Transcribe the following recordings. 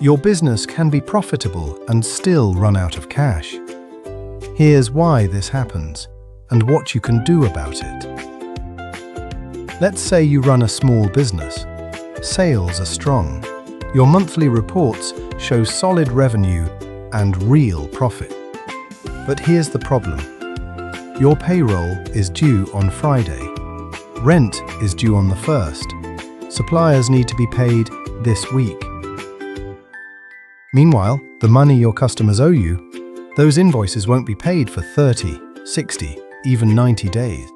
Your business can be profitable and still run out of cash. Here's why this happens and what you can do about it. Let's say you run a small business. Sales are strong. Your monthly reports show solid revenue and real profit. But here's the problem. Your payroll is due on Friday. Rent is due on the 1st. Suppliers need to be paid this week. Meanwhile, the money your customers owe you, those invoices won't be paid for 30, 60, even 90 days.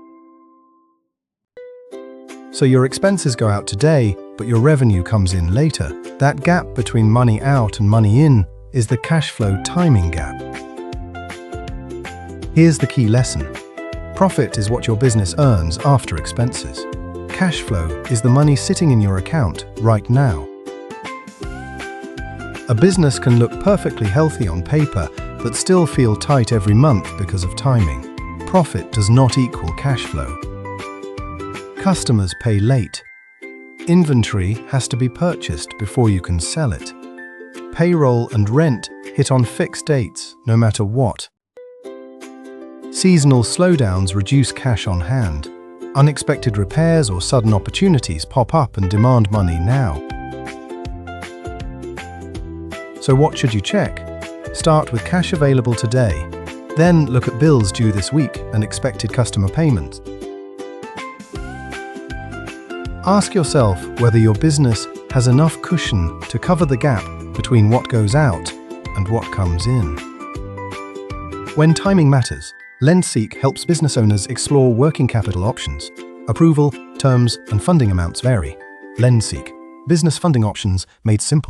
So your expenses go out today, but your revenue comes in later. That gap between money out and money in is the cash flow timing gap. Here's the key lesson. Profit is what your business earns after expenses. Cash flow is the money sitting in your account right now. A business can look perfectly healthy on paper, but still feel tight every month because of timing. Profit does not equal cash flow. Customers pay late. Inventory has to be purchased before you can sell it. Payroll and rent hit on fixed dates, no matter what. Seasonal slowdowns reduce cash on hand. Unexpected repairs or sudden opportunities pop up and demand money now. So what should you check? Start with cash available today. Then look at bills due this week and expected customer payments. Ask yourself whether your business has enough cushion to cover the gap between what goes out and what comes in. When timing matters, LendSeek helps business owners explore working capital options. Approval, terms, and funding amounts vary. LendSeek, business funding options made simple.